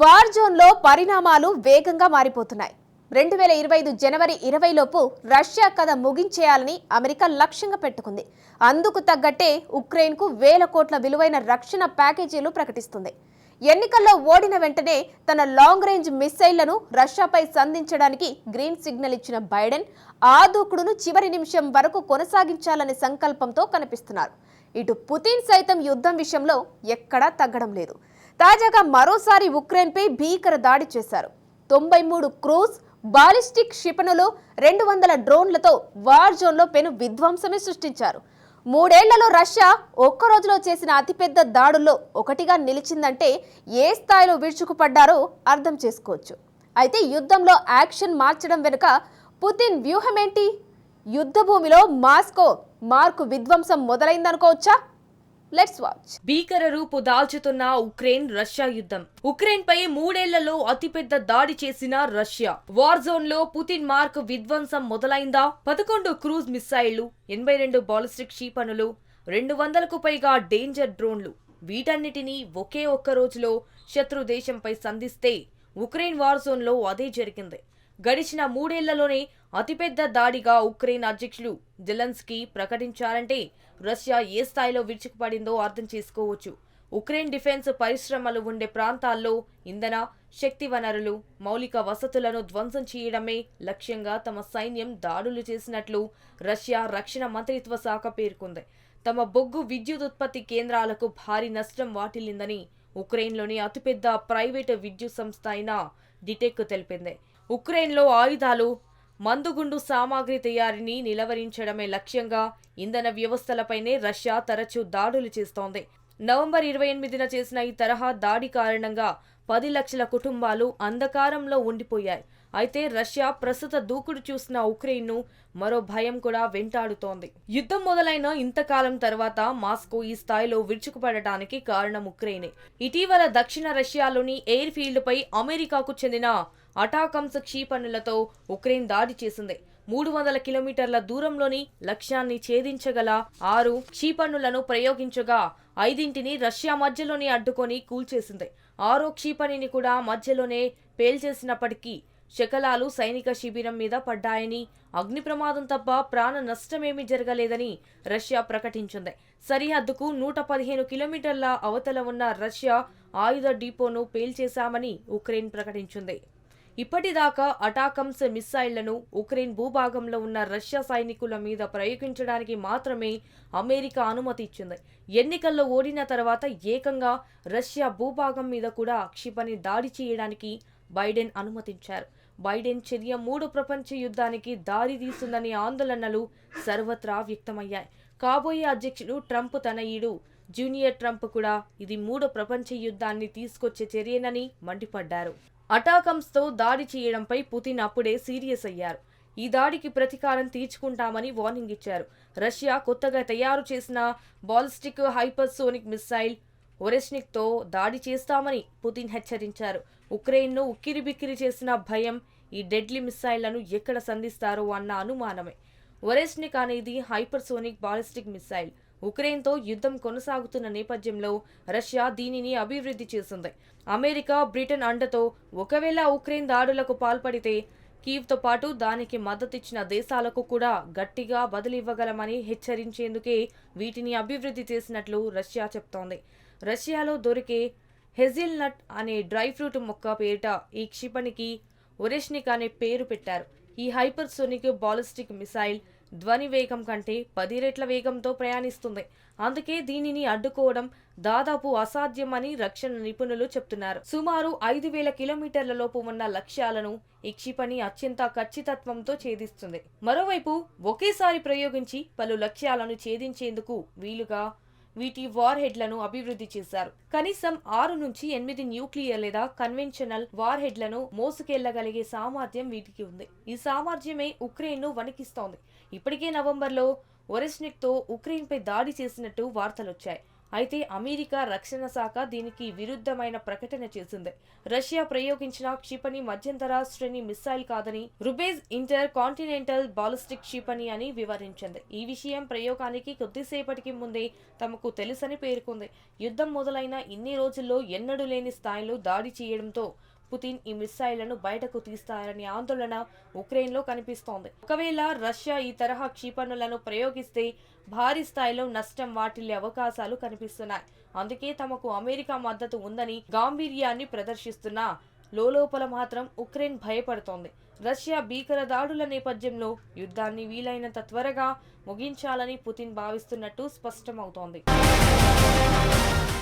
War జోన్లో పరిణామాలు వేగంగా మారిపోతున్నాయి. 2025 జనవరి 20 లోపు రష్యా కథ ముగించేయాలని అమెరికా లక్ష్యంగా పెట్టుకుంది. అందుకు తగ్గట్టే ఉక్రెయిన్కు వేల కోట్ల విలువైన రక్షణ ప్యాకేజీలు ప్రకటిస్తుంది. ఎన్నికల్లో ఓడిన వెంటనే తన లాంగ్ రేంజ్ మిస్సైళ్లను రష్యాపై సంధించడానికి గ్రీన్ సిగ్నల్ ఇచ్చిన బైడెన్ ఆ దూకుడును చివరి నిమిషం వరకు కొనసాగించాలనే సంకల్పంతో కనిపిస్తున్నారు. ఇటు పుతిన్ సైతం యుద్ధం విషయంలో ఎక్కడా తగ్గడం లేదు. తాజాగా మరోసారి ఉక్రెయిన్పై భీకర దాడి చేశారు. 93 క్రూజ్ బాలిస్టిక్ క్షిపణులు 200 డ్రోన్లతో వార్ జోన్లో పెను విధ్వంసమే సృష్టించారు. 3 ఏళ్లలో రష్యా ఒక్క రోజులో చేసిన అతిపెద్ద దాడుల్లో ఒకటిగా నిలిచిందంటే ఏ స్థాయిలో విరుచుకుపడ్డారో అర్థం చేసుకోవచ్చు. అయితే యుద్ధంలో యాక్షన్ మార్చడం వెనుక పుతిన్ వ్యూహమేంటి? యుద్ధ భూమిలో మాస్కో మార్కు విధ్వంసం మొదలైందనుకోవచ్చా? Let's watch. భీకర రూపు దాల్చుతున్న ఉక్రెయిన్ రష్యా యుద్ధం. ఉక్రెయిన్ పై 3 ఏళ్లలో అతిపెద్ద దాడి చేసిన రష్యా. వార్ జోన్ లో పుతిన్ మార్క్ విధ్వంసం మొదలైందా? 11 క్రూజ్ మిస్సైళ్లు, 82 బాలిస్టిక్ క్షిపణులు, 200కు పైగా డేంజర్ డ్రోన్లు, వీటన్నిటినీ ఒకే ఒక్క రోజులో శత్రు దేశంపై సంధిస్తే ఉక్రెయిన్ వార్ జోన్ లో అదే జరిగింది. గడిచిన 3 ఏళ్లలోనే అతిపెద్ద దాడిగా ఉక్రెయిన్ అధ్యక్షులు జెలెన్స్కీ ప్రకటించారంటే రష్యా ఏ స్థాయిలో విరుచుకుపడిందో అర్థం చేసుకోవచ్చు. ఉక్రెయిన్ డిఫెన్స్ పరిశ్రమలు ఉండే ప్రాంతాల్లో ఇంధన, శక్తి వనరులు, మౌలిక వసతులను ధ్వంసం చేయడమే లక్ష్యంగా తమ సైన్యం దాడులు చేసినట్లు రష్యా రక్షణ మంత్రిత్వ శాఖ పేర్కొంది. తమ బొగ్గు విద్యుత్ ఉత్పత్తి కేంద్రాలకు భారీ నష్టం వాటిల్లిందని ఉక్రెయిన్లోని అతిపెద్ద ప్రైవేటు విద్యుత్ సంస్థ అయిన డిటెక్ తెలిపింది. ఉక్రెయిన్లో ఆయుధాలు, మందుగుండు సామాగ్రి తయారీని నిలవరించడమే లక్ష్యంగా ఇంధన వ్యవస్థలపైనే రష్యా తరచూ దాడులు చేస్తోంది. నవంబర్ 28న చేసిన ఈ తరహా దాడి కారణంగా 10 లక్షల కుటుంబాలు అంధకారంలో ఉండిపోయాయి. అయితే రష్యా ప్రస్తుత దూకుడు చూసిన ఉక్రెయిన్ను మరో భయం కూడా వెంటాడుతోంది. యుద్ధం మొదలైన ఇంతకాలం తర్వాత మాస్కో ఈ స్థాయిలో విరుచుకుపడటానికి కారణం ఉక్రెయినే. ఇటీవల దక్షిణ రష్యాలోని ఎయిర్ ఫీల్డ్ పై అమెరికాకు చెందిన అటాకమ్స్ క్షిపణులతో ఉక్రెయిన్ దాడి చేసింది. 300 కిలోమీటర్ల దూరంలోని లక్ష్యాన్ని ఛేదించగల 6 క్షిపణులను ప్రయోగించగా 5ంటిని రష్యా మధ్యలోనే అడ్డుకొని కూల్చేసింది. 6వ క్షిపణిని కూడా మధ్యలోనే పేల్చేసినప్పటికీ శకలాలు సైనిక శిబిరం మీద పడ్డాయని, అగ్ని ప్రమాదం తప్ప ప్రాణ నష్టమేమీ జరగలేదని రష్యా ప్రకటించింది. సరిహద్దుకు 115 కిలోమీటర్ల అవతల ఉన్న రష్యా ఆయుధ డిపోను పేల్చేశామని ఉక్రెయిన్ ప్రకటించింది. ఇప్పటిదాకా అటాకమ్స్ మిస్సైళ్లను ఉక్రెయిన్ భూభాగంలో ఉన్న రష్యా సైనికుల మీద ప్రయోగించడానికి మాత్రమే అమెరికా అనుమతి ఇచ్చింది. ఎన్నికల్లో ఓడిన తర్వాత ఏకంగా రష్యా భూభాగం మీద కూడా క్షిపణి దాడి చేయడానికి బైడెన్ అనుమతించారు. బైడెన్ చర్య 3 ప్రపంచ యుద్ధానికి దారి తీస్తుందనే ఆందోళనలు సర్వత్రా వ్యక్తమయ్యాయి. కాబోయే అధ్యక్షుడు ట్రంప్ తనయుడు జూనియర్ ట్రంప్ కూడా ఇది 3 ప్రపంచ యుద్ధాన్ని తీసుకొచ్చే చర్యనని మండిపడ్డారు. అటాకమ్స్తో దాడి చేయడంపై పుతిన్ అప్పుడే సీరియస్ అయ్యారు. ఈ దాడికి ప్రతీకారం తీర్చుకుంటామని వార్నింగ్ ఇచ్చారు. రష్యా కొత్తగా తయారు చేసిన బాలిస్టిక్ హైపర్సోనిక్ మిస్సైల్ ఒరెష్నిక్తో దాడి చేస్తామని పుతిన్ హెచ్చరించారు. ఉక్రెయిన్ను ఉక్కిరిబిక్కిరి చేసిన భయం ఈ డెడ్లీ మిస్సైళ్లను ఎక్కడ సంధిస్తారో అన్న అనుమానమే. ఒరెష్నిక్ అనేది హైపర్సోనిక్ బాలిస్టిక్ మిస్సైల్. ఉక్రెయిన్తో యుద్ధం కొనసాగుతున్న నేపథ్యంలో రష్యా దీనిని అభివృద్ధి చేసింది. అమెరికా, బ్రిటన్ అండతో ఒకవేళ ఉక్రెయిన్ దాడులకు పాల్పడితే కీవ్తో పాటు దానికి మద్దతిచ్చిన దేశాలకు కూడా గట్టిగా బదులివ్వగలమని హెచ్చరించేందుకే వీటిని అభివృద్ధి చేసినట్లు రష్యా చెప్తోంది. రష్యాలో దొరికే హెజిల్నట్ అనే డ్రై ఫ్రూట్ మొక్క పేరిట ఈ క్షిపణికి ఒరెష్నిక్ అనే పేరు పెట్టారు. ఈ హైపర్సోనిక్ బాలిస్టిక్ మిసైల్ ధ్వని వేగం కంటే 10 రెట్ల వేగంతో ప్రయాణిస్తుంది. అందుకే దీనిని అడ్డుకోవడం దాదాపు అసాధ్యమని రక్షణ నిపుణులు చెప్తున్నారు. సుమారు 5,000 కిలోమీటర్ల లోపు ఉన్న లక్ష్యాలను ఈ క్షిపణి అత్యంత ఖచ్చితత్వంతో ఛేదిస్తుంది. మరోవైపు ఒకేసారి ప్రయోగించి పలు లక్ష్యాలను ఛేదించేందుకు వీలుగా వీటి వార్ హెడ్లను అభివృద్ధి చేశారు. కనీసం 6 నుంచి 8 న్యూక్లియర్ లేదా కన్వెన్షనల్ వార్ హెడ్లను మోసుకెళ్లగలిగే సామర్థ్యం వీటికి ఉంది. ఈ సామర్థ్యమే ఉక్రెయిన్ను వణికిస్తోంది. ఇప్పటికే నవంబర్లో ఒరెష్నిక్తో ఉక్రెయిన్పై దాడి చేసినట్టు వార్తలొచ్చాయి. అయితే అమెరికా రక్షణ శాఖ దీనికి విరుద్ధమైన ప్రకటన చేసింది. రష్యా ప్రయోగించిన క్షిపణి మధ్యంతర శ్రేణి మిస్సైల్ కాదని, రుబేజ్ ఇంటర్ కాంటినెంటల్ బాలిస్టిక్ క్షిపణి అని వివరించింది. ఈ విషయం ప్రయోగానికి కొద్దిసేపటికి ముందే తమకు తెలుసని పేర్కొంది. యుద్ధం మొదలైన ఇన్ని రోజుల్లో ఎన్నడూ లేని స్థాయిలో దాడి చేయడంతో పుతిన్ ఈ మిస్సైళ్లను బయటకు తీస్తారనే ఆందోళన ఉక్రెయిన్లో కనిపిస్తోంది. ఒకవేళ రష్యా ఈ తరహా క్షిపణులను ప్రయోగిస్తే భారీ స్థాయిలో నష్టం వాటిల్లే అవకాశాలు కనిపిస్తున్నాయి. అందుకే తమకు అమెరికా మద్దతు ఉందని గాంభీర్యాన్ని ప్రదర్శిస్తున్నా లోలోపల మాత్రం ఉక్రెయిన్ భయపడుతోంది. రష్యా భీకర దాడుల నేపథ్యంలో యుద్ధాన్ని వీలైనంత త్వరగా ముగించాలని పుతిన్ భావిస్తున్నట్టు స్పష్టమవుతోంది.